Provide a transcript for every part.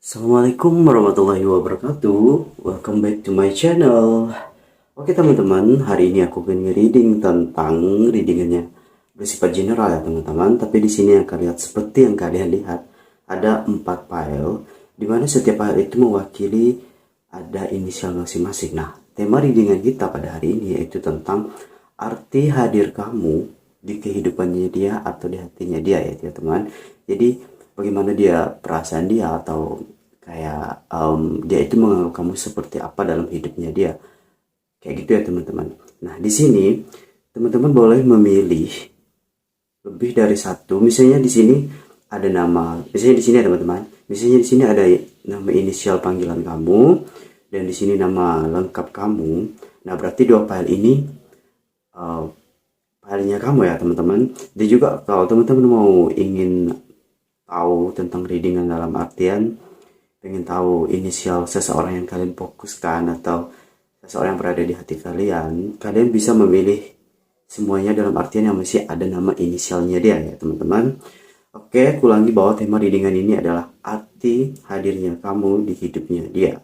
Assalamualaikum warahmatullahi wabarakatuh. Welcome back to my channel. Oke teman-teman, hari ini aku akan reading tentang readingannya bersifat general ya teman-teman. Tapi di sini yang kalian lihat seperti yang kalian lihat ada 4 file, di mana setiap file itu mewakili ada inisial masing-masing. Nah, tema readingan kita pada hari ini yaitu tentang arti hadir kamu di kehidupannya dia atau di hatinya dia ya teman-teman. Jadi bagaimana dia perasaan dia atau kayak dia itu menganggap kamu seperti apa dalam hidupnya dia, kayak gitu ya teman-teman. Nah di sini teman-teman boleh memilih lebih dari satu. Misalnya di sini ada nama, misalnya di sini ada teman-teman, misalnya di sini ada nama inisial panggilan kamu dan di sini nama lengkap kamu. Nah berarti dua file ini uh, filenya kamu ya teman-teman. Dan juga kalau teman-teman mau ingin tahu tentang readingan dalam artian pengen tahu inisial seseorang yang kalian fokuskan atau seseorang yang berada di hati kalian, kalian bisa memilih semuanya dalam artian yang masih ada nama inisialnya dia ya teman-teman. Oke, aku ulangi bahwa tema readingan ini adalah arti hadirnya kamu di hidupnya dia.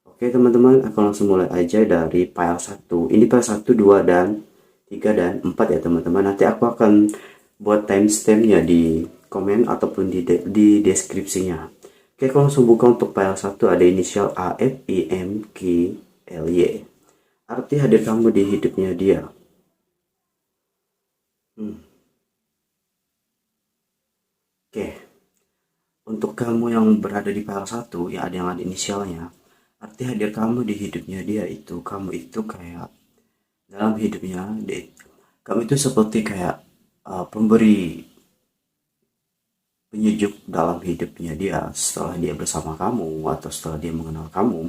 Oke teman-teman, aku langsung mulai aja dari file 1. Ini file 1, 2, dan 3 dan 4 ya teman-teman. Nanti aku akan buat timestampnya di komen ataupun di deskripsinya. Oke, aku langsung buka untuk file 1. Ada inisial A, F, I, M, Q, L, Y. Arti hadir kamu di hidupnya dia. Oke, untuk kamu yang berada di file 1 ya ada yang ada inisialnya. Arti hadir kamu di hidupnya dia itu, kamu itu kayak dalam hidupnya dia, kamu itu seperti kayak pemberi penyejuk dalam hidupnya dia. Setelah dia bersama kamu atau setelah dia mengenal kamu,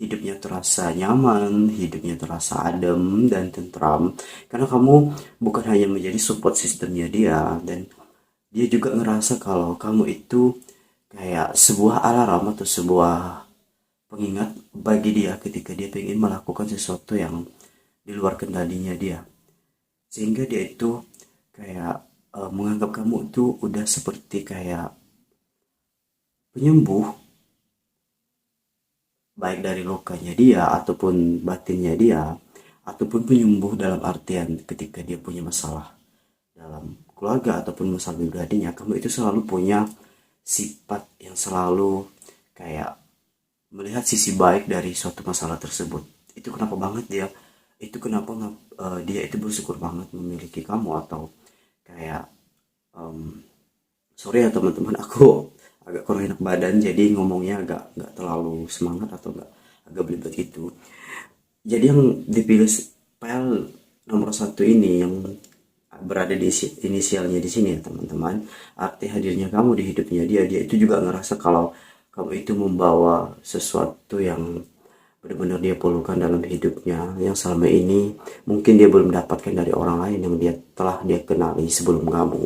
hidupnya terasa nyaman, hidupnya terasa adem dan tentram, karena kamu bukan hanya menjadi support sistemnya dia, dan dia juga ngerasa kalau kamu itu kayak sebuah alarm atau sebuah pengingat bagi dia ketika dia ingin melakukan sesuatu yang di luar kendalinya dia, sehingga dia itu kayak menganggap kamu itu udah seperti kayak penyembuh baik dari lukanya dia ataupun batinnya dia, ataupun penyembuh dalam artian ketika dia punya masalah dalam keluarga ataupun masalah pribadinya. Kamu itu selalu punya sifat yang selalu kayak melihat sisi baik dari suatu masalah tersebut. Itu kenapa banget dia, itu kenapa dia itu bersyukur banget memiliki kamu. Atau kayak sorry ya teman-teman, aku agak kurang enak badan jadi ngomongnya agak nggak terlalu semangat atau nggak, agak belibet gitu. Jadi yang dipilih file nomor 1 ini yang berada di inisialnya di sini ya teman-teman. Arti hadirnya kamu di hidupnya dia, dia itu juga ngerasa kalau kamu itu membawa sesuatu yang benar-benar dia perlukan dalam hidupnya, yang selama ini mungkin dia belum dapatkan dari orang lain yang telah dia kenali sebelum kamu.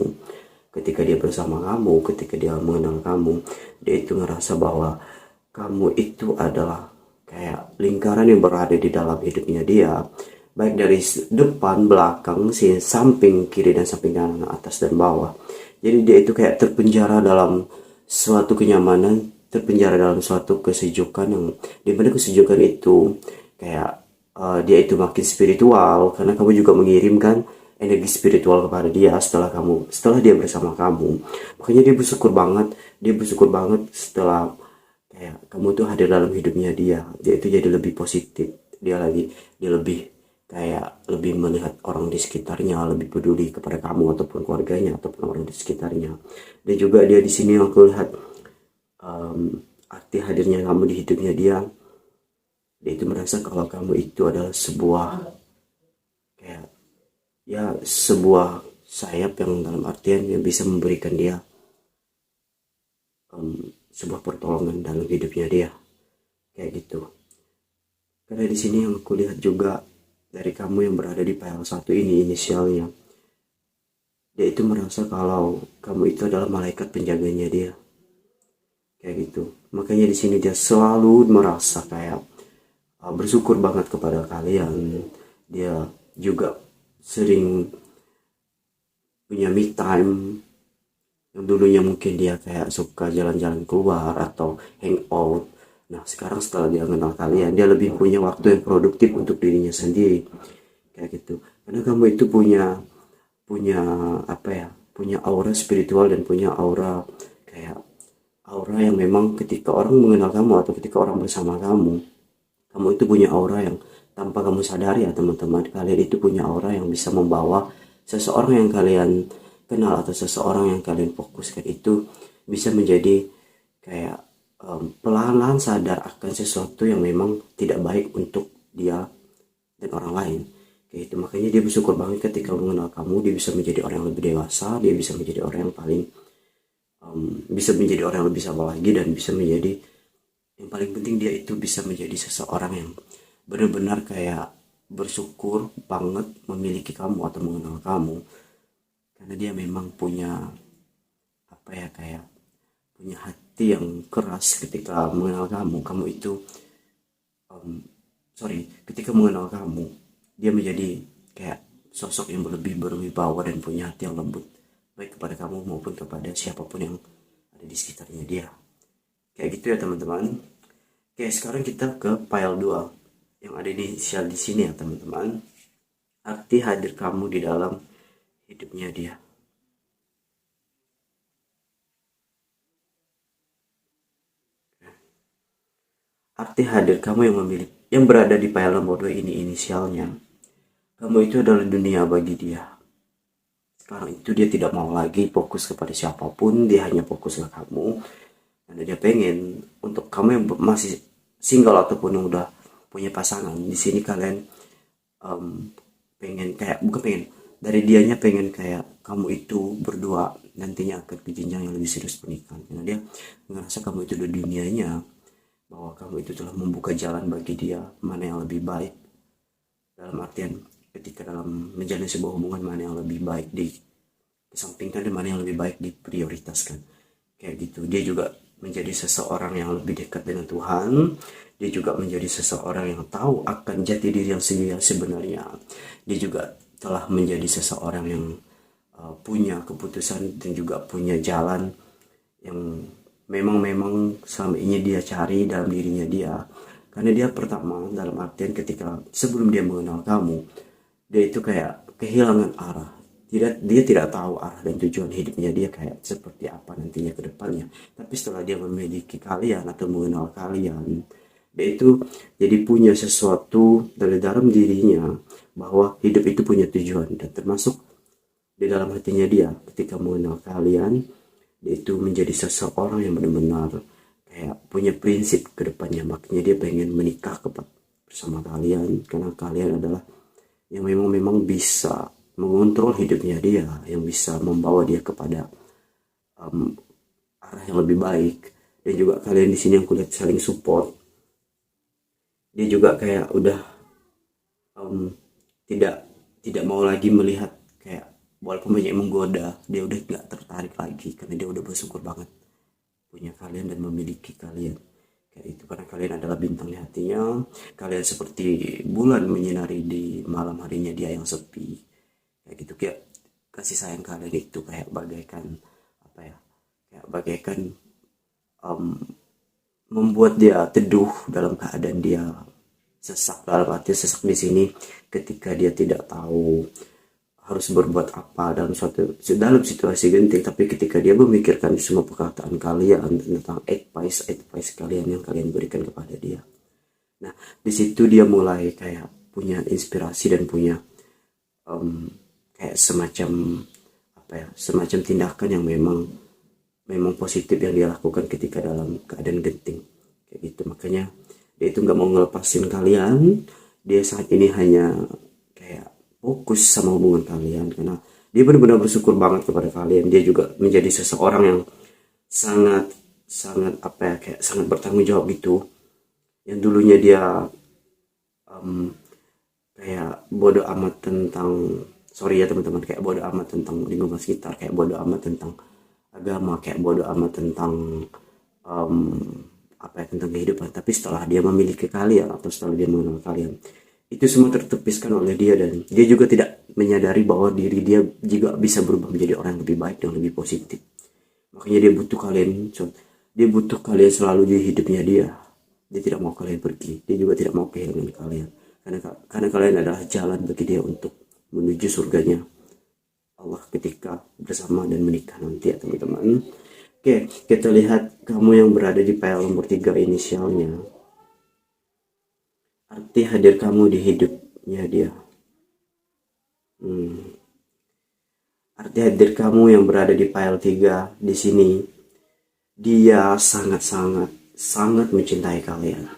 Ketika dia bersama kamu, ketika dia mengenal kamu, dia itu ngerasa bahwa kamu itu adalah kayak lingkaran yang berada di dalam hidupnya dia, baik dari depan, belakang, sini, samping kiri dan samping kanan, atas dan bawah. Jadi dia itu kayak terpenjara dalam suatu kenyamanan, terpenjara dalam suatu kesejukan yang dimana kesejukan itu kayak dia itu makin spiritual karena kamu juga mengirimkan energi spiritual kepada dia setelah dia bersama kamu. Makanya dia bersyukur banget setelah kayak kamu tuh hadir dalam hidupnya dia itu jadi lebih positif, dia lebih kayak lebih melihat orang di sekitarnya, lebih peduli kepada kamu ataupun keluarganya ataupun orang di sekitarnya. Dan juga dia di sini aku lihat arti hadirnya kamu di hidupnya dia itu merasa kalau kamu itu adalah sebuah kayak ya sebuah sayap yang dalam artian yang bisa memberikan dia sebuah pertolongan dalam hidupnya dia, kayak gitu. Karena di sini yang aku lihat juga dari kamu yang berada di file 1 ini inisialnya, dia itu merasa kalau kamu itu adalah malaikat penjaganya dia, kayak gitu. Makanya di sini dia selalu merasa kayak bersyukur banget kepada kalian. Dia juga sering punya me time Yang dulunya mungkin dia kayak suka jalan-jalan keluar atau hangout. Nah, sekarang setelah dia kenal kalian, dia lebih punya waktu yang produktif untuk dirinya sendiri. Kayak gitu. Karena kamu itu punya punya apa ya? Punya aura spiritual dan punya aura kayak aura yang memang ketika orang mengenal kamu atau ketika orang bersama kamu, kamu itu punya aura yang tanpa kamu sadari ya teman-teman, kalian itu punya aura yang bisa membawa seseorang yang kalian kenal atau seseorang yang kalian fokuskan itu bisa menjadi kayak perlahan-lahan sadar akan sesuatu yang memang tidak baik untuk dia dan orang lain. Kayak itu makanya dia bersyukur banget ketika mengenal kamu, dia bisa menjadi orang yang lebih dewasa, dia bisa menjadi orang yang paling bisa menjadi orang yang lebih sabar lagi, dan bisa menjadi yang paling penting dia itu bisa menjadi seseorang yang benar-benar kayak bersyukur banget memiliki kamu atau mengenal kamu, karena dia memang punya apa ya, kayak punya hati yang keras ketika mengenal kamu. Kamu itu ketika mengenal kamu, dia menjadi kayak sosok yang lebih berwibawa dan punya hati yang lembut, baik kepada kamu maupun kepada siapapun yang ada di sekitarnya dia. Kayak gitu ya teman-teman. Oke, sekarang kita ke file 2 yang ada inisial di sini ya teman-teman. Arti hadir kamu di dalam hidupnya dia. Arti hadir kamu yang berada di file nomor 2 ini inisialnya. Kamu itu adalah dunia bagi dia. Sekarang itu dia tidak mau lagi fokus kepada siapapun, dia hanya fokus ke kamu. Karena dia pengen untuk kamu yang masih single ataupun yang udah punya pasangan, di sini kalian pengen kayak, bukan pengen, dari dianya pengen kayak kamu itu berdua nantinya akan ke jenjang yang lebih serius pernikahan, karena dia ngerasa kamu itu udah dunianya, bahwa kamu itu telah membuka jalan bagi dia mana yang lebih baik, dalam artian ketika dalam menjalin sebuah hubungan mana yang lebih baik dikesampingkan dan mana yang lebih baik diprioritaskan. Kayak gitu. Dia juga menjadi seseorang yang lebih dekat dengan Tuhan. Dia juga menjadi seseorang yang tahu akan jati diri yang sebenarnya. Dia juga telah menjadi seseorang yang punya keputusan dan juga punya jalan yang memang selama ini dia cari dalam dirinya dia. Karena dia pertama, dalam artian ketika sebelum dia mengenal kamu, dia itu kayak kehilangan arah. Dia tidak tahu arah dan tujuan hidupnya dia kayak seperti apa nantinya ke depannya. Tapi setelah dia memiliki kalian atau mengenal kalian, dia itu jadi punya sesuatu dari dalam dirinya bahwa hidup itu punya tujuan, dan termasuk di dalam hatinya dia ketika mengenal kalian, dia itu menjadi seseorang yang benar-benar kayak punya prinsip ke depannya. Makanya dia pengen menikah bersama kalian, karena kalian adalah yang memang bisa mengontrol hidupnya dia, yang bisa membawa dia kepada arah yang lebih baik. Dan juga kalian di sini yang kulihat saling support. Dia juga kayak udah tidak tidak mau lagi melihat kayak walaupun banyak menggoda, dia udah gak tertarik lagi karena dia udah bersyukur banget punya kalian dan memiliki kalian. Kayak itu, karena kalian adalah bintang di hatinya. Kalian seperti bulan menyinari di malam harinya dia yang sepi. Kayak gitu, kayak kasih sayang kalian itu kayak bagaikan apa ya? Kayak bagaikan membuat dia teduh dalam keadaan dia sesak. Dalam arti sesak di sini ketika dia tidak tahu harus berbuat apa dalam situasi genting, tapi ketika dia memikirkan semua perkataan kalian tentang advice kalian yang kalian berikan kepada dia. Nah, di situ dia mulai kayak punya inspirasi dan punya kayak semacam tindakan yang memang positif yang dia lakukan ketika dalam keadaan genting. Kayak gitu. Makanya dia itu nggak mau ngelepasin kalian. Dia saat ini hanya kayak fokus sama hubungan kalian, karena dia benar-benar bersyukur banget kepada kalian. Dia juga menjadi seseorang yang sangat kayak sangat bertanggung jawab gitu. Yang dulunya dia kayak bodoh amat tentang, sorry ya teman-teman, kayak bodoh amat tentang lingkungan sekitar, kayak bodoh amat tentang agama, kayak bodoh amat tentang tentang kehidupan. Tapi setelah dia memiliki kalian atau setelah dia mengenal kalian, itu semua tertepiskan oleh dia, dan dia juga tidak menyadari bahwa diri dia juga bisa berubah menjadi orang yang lebih baik dan lebih positif. Makanya dia butuh kalian selalu di hidupnya dia tidak mau kalian pergi, dia juga tidak mau kehilangan kalian, karena kalian adalah jalan bagi dia untuk menuju surganya Allah ketika bersama dan menikah nanti ya teman-teman. Oke, kita lihat kamu yang berada di file nomor 3 inisialnya. Arti hadir kamu di hidupnya dia. Arti hadir kamu yang berada di file 3 di sini. Dia sangat mencintai kalian.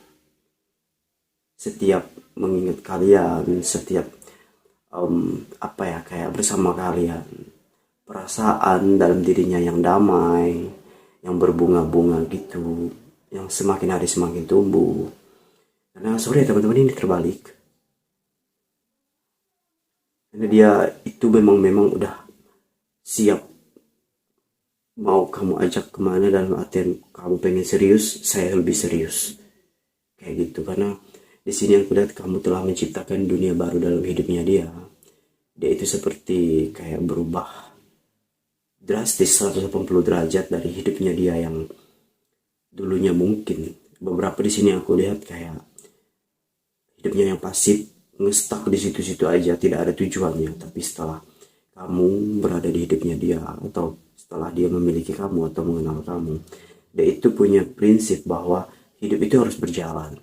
Setiap mengingat kalian, setiap kayak bersama kalian, perasaan dalam dirinya yang damai, yang berbunga-bunga gitu, yang semakin hari semakin tumbuh. Karena sorry ya teman-teman, ini terbalik. Karena dia itu memang udah siap mau kamu ajak kemana, dalam artian kamu pengen serius, saya lebih serius, kayak gitu. Karena di sini aku lihat kamu telah menciptakan dunia baru dalam hidupnya dia. Dia itu seperti kayak berubah drastis 180 derajat dari hidupnya dia yang dulunya mungkin beberapa di sini aku lihat kayak hidupnya yang pasif, ngestak di situ-situ aja, tidak ada tujuannya. Tapi setelah kamu berada di hidupnya dia, atau setelah dia memiliki kamu atau mengenal kamu, dia itu punya prinsip bahwa hidup itu harus berjalan.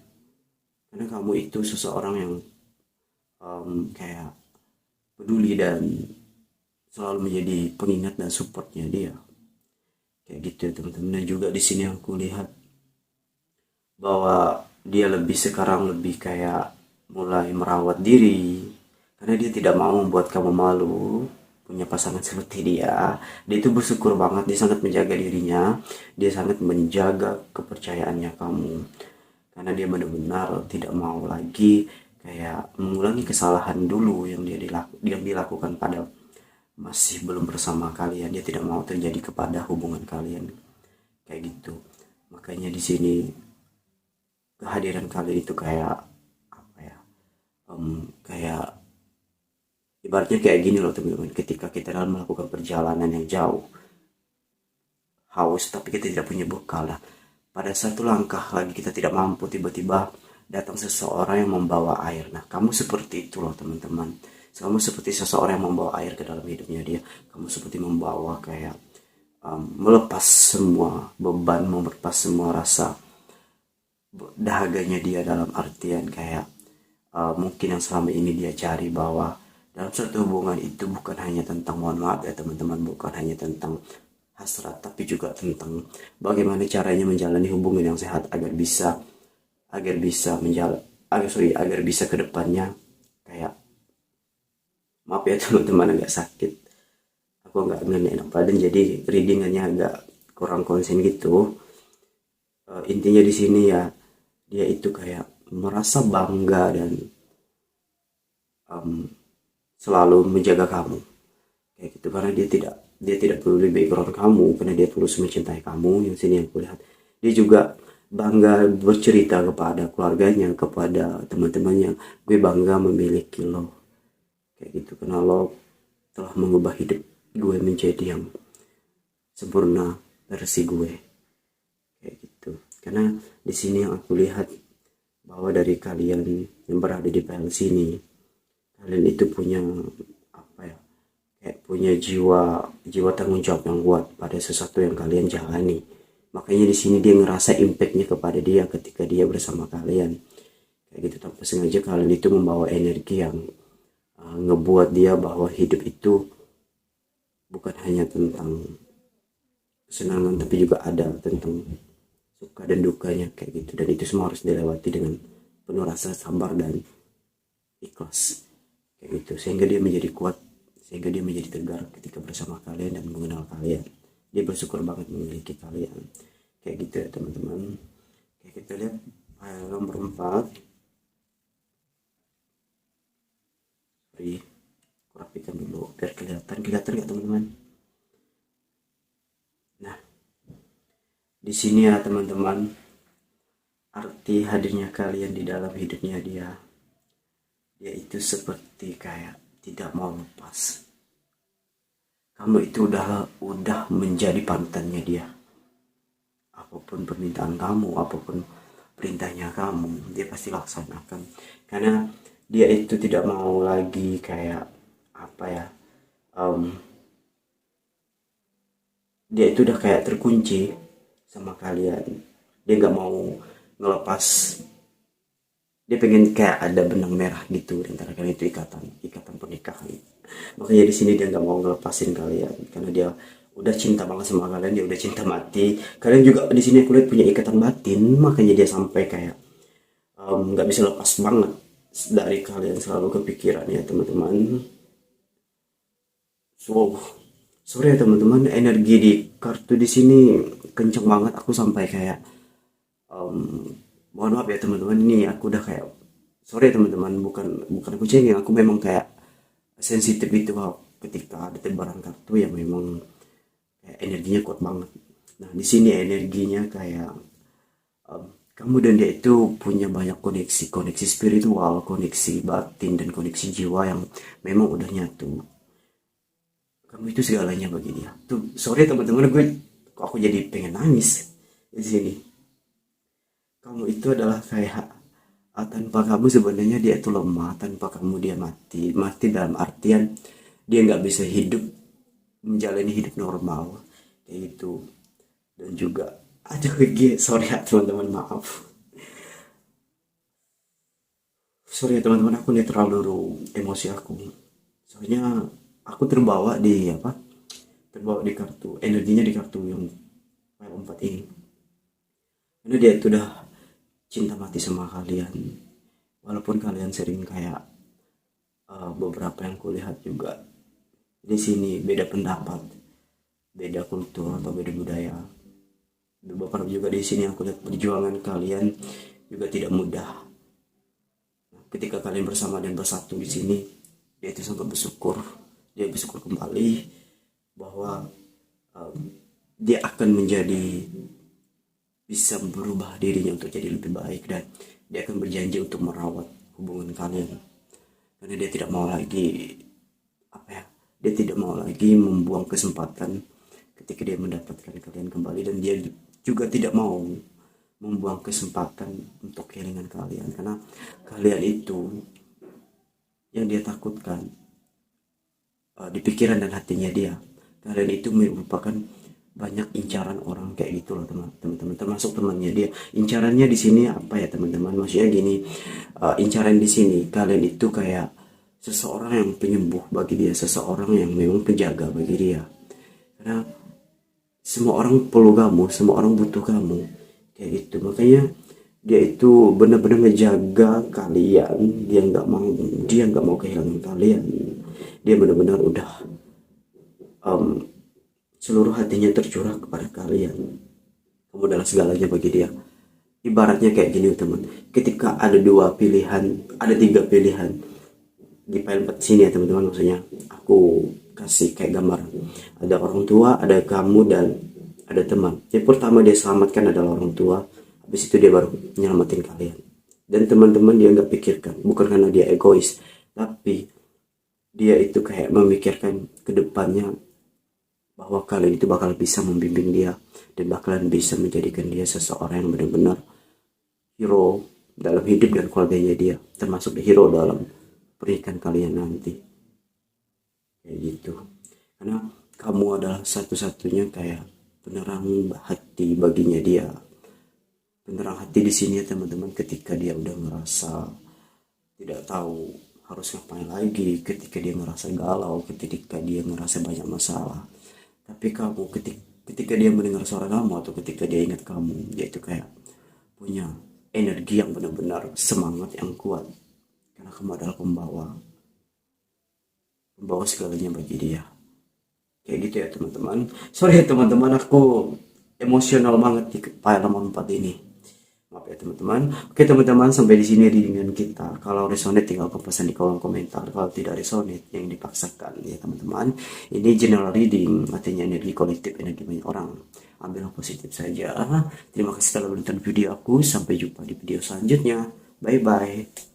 Karena kamu itu seseorang yang kayak peduli dan selalu menjadi pengingat dan supportnya dia, kayak gitu ya teman-teman. Dan juga di sini aku lihat bahwa dia sekarang lebih kayak mulai merawat diri, karena dia tidak mau membuat kamu malu punya pasangan seperti dia. Dia itu bersyukur banget, dia sangat menjaga dirinya, dia sangat menjaga kepercayaannya kamu, karena dia benar-benar tidak mau lagi kayak mengulangi kesalahan dulu yang dilakukan pada masih belum bersama kalian. Dia tidak mau terjadi kepada hubungan kalian, kayak gitu. Makanya di sini kehadiran kalian itu kayak kayak ibaratnya kayak gini loh teman-teman. Ketika kita dalam melakukan perjalanan yang jauh, haus tapi kita tidak punya bekal lah, pada satu langkah lagi kita tidak mampu, tiba-tiba datang seseorang yang membawa air. Nah, kamu seperti itu loh teman-teman. Kamu seperti seseorang yang membawa air ke dalam hidupnya dia. Kamu seperti membawa kayak melepas semua beban, melepas semua rasa dahaganya dia, dalam artian kayak mungkin yang selama ini dia cari, bahwa dalam suatu hubungan itu bukan hanya tentang, mohon maaf ya teman-teman, bukan hanya tentang hasrat, tapi juga tentang bagaimana caranya menjalani hubungan yang sehat agar bisa ke depannya kayak, maaf ya teman-teman agak sakit, aku nggak enak badan jadi readingannya agak kurang konsen gitu. Intinya di sini ya, dia itu kayak merasa bangga dan selalu menjaga kamu, kayak gitu. Karena dia tidak peduli background kamu, karena dia tulus mencintai kamu. Yang sini yang kulihat, dia juga bangga bercerita kepada keluarganya, kepada teman-temannya, gue bangga memiliki lo, kayak gitu, karena lo telah mengubah hidup gue menjadi yang sempurna versi gue, kayak gitu. Karena di sini yang aku lihat bahwa dari kalian yang berada di file sini, kalian itu punya punya jiwa tanggung jawab yang kuat pada sesuatu yang kalian jalani. Makanya di sini dia ngerasa impactnya kepada dia ketika dia bersama kalian, kayak gitu. Tanpa sengaja kalian itu membawa energi yang ngebuat dia bahwa hidup itu bukan hanya tentang kesenangan, tapi juga ada tentang suka dan dukanya, kayak gitu. Dan itu semua harus dilewati dengan penuh rasa sabar dan ikhlas, kayak gitu, sehingga dia menjadi kuat, sehingga dia menjadi tegar ketika bersama kalian dan mengenal kalian. Dia bersyukur banget memiliki kalian, kayak gitu ya teman-teman. Kayak kita lihat file nomor 4. Aku rapikan dulu biar kelihatan gak teman-teman. Nah, di sini ya teman-teman, arti hadirnya kalian di dalam hidupnya dia itu seperti kayak tidak mau lepas. kamu itu udah menjadi panutannya dia. Apapun permintaan kamu, apapun perintahnya kamu, dia pasti laksanakan. Karena dia itu tidak mau lagi kayak apa ya, em, dia itu udah kayak terkunci sama kalian. Dia nggak mau ngelepas. Dia pengen kayak ada benang merah gitu di antara kalian, itu ikatan pernikahan. Makanya di sini dia nggak mau ngelepasin kalian karena dia udah cinta banget sama kalian, dia udah cinta mati. Kalian juga di sini aku lihat punya ikatan batin, makanya dia sampai kayak nggak bisa lepas banget dari kalian, selalu kepikiran ya teman-teman. So, sorry ya teman-teman, energi di kartu di sini kenceng banget. Aku sampai kayak mohon maaf ya teman-teman, ini aku udah kayak sorry ya teman-teman, bukan bukan aku cengeng, aku memang kayak sensitif itu ketika ada tebaran kartu yang memang kayak energinya kuat banget. Nah di sini energinya kayak kamu dan dia itu punya banyak koneksi spiritual, koneksi batin, dan koneksi jiwa yang memang udah nyatu. Kamu itu segalanya bagi dia. Tuh, sorry teman-teman, kok aku jadi pengen nangis di sini. Kamu itu adalah kayak tanpa kamu sebenarnya dia itu lemah, tanpa kamu dia mati dalam artian dia nggak bisa hidup, menjalani hidup normal kayak gitu. Dan juga ada lagi, sorry ya teman-teman, maaf, sorry ya teman-teman, aku netral dulu emosi aku, soalnya aku terbawa di apa, terbawa di kartu, energinya di kartu yang file 4 ini. Karena dia itu udah cinta mati sama kalian, walaupun kalian sering kayak beberapa yang kulihat juga di sini beda pendapat, beda kultur atau beda budaya. Beberapa juga di sini aku lihat perjuangan kalian juga tidak mudah. Nah, ketika kalian bersama dan bersatu di sini, dia itu sangat bersyukur. Dia bersyukur kembali bahwa dia akan menjadi, bisa berubah dirinya untuk jadi lebih baik, dan dia akan berjanji untuk merawat hubungan kalian. Karena dia tidak mau lagi apa ya, dia tidak mau lagi membuang kesempatan ketika dia mendapatkan kalian kembali, dan dia juga tidak mau membuang kesempatan untuk kehilangan kalian, karena kalian itu yang dia takutkan di pikiran dan hatinya dia. Kalian itu merupakan banyak incaran orang kayak gitu loh teman-teman, termasuk temannya dia. Incarannya di sini apa ya teman-teman, maksudnya gini, incaran di sini kalian itu kayak seseorang yang penyembuh bagi dia, seseorang yang memang penjaga bagi dia. Karena semua orang perlu kamu, semua orang butuh kamu kayak gitu. Makanya dia itu benar-benar ngejaga kalian, dia nggak mau kehilangan kalian. Dia benar-benar udah seluruh hatinya tercurah kepada kalian. Kamu adalah segalanya bagi dia. Ibaratnya kayak gini teman, ketika ada dua pilihan, ada tiga pilihan di file 4 sini ya teman-teman, maksudnya aku kasih kayak gambar. Ada orang tua, ada kamu, dan ada teman. Yang pertama dia selamatkan adalah orang tua, habis itu dia baru nyelamatin kalian. Dan teman-teman dia nggak pikirkan, bukan karena dia egois, tapi dia itu kayak memikirkan ke depannya bahwa kalian itu bakal bisa membimbing dia, dan bakalan bisa menjadikan dia seseorang yang benar-benar hero dalam hidup dan keluarganya dia, termasuk hero dalam pernikahan kalian nanti kayak gitu. Karena kamu adalah satu-satunya kayak penerang hati baginya dia. Penerang hati di sini ya teman-teman, ketika dia udah ngerasa tidak tahu harus ngapain lagi, ketika dia ngerasa galau, ketika dia ngerasa banyak masalah. Tapi kamu ketika dia mendengar suara kamu, atau ketika dia ingat kamu, dia itu kayak punya energi yang benar-benar semangat yang kuat. Karena kamu adalah pembawa segalanya bagi dia. Kayak gitu ya teman-teman. Sorry ya teman-teman, aku emosional banget di file nomor 4 ini. Maaf ya teman-teman. Oke teman-teman, sampai di sini dengan kita. Kalau resonate tinggalkan pesan di kolom komentar. Kalau tidak resonate, yang dipaksakan ya teman-teman. Ini general reading, artinya energi kolektif, energi banyak orang. Ambil yang positif saja. Terima kasih telah menonton video aku. Sampai jumpa di video selanjutnya. Bye bye.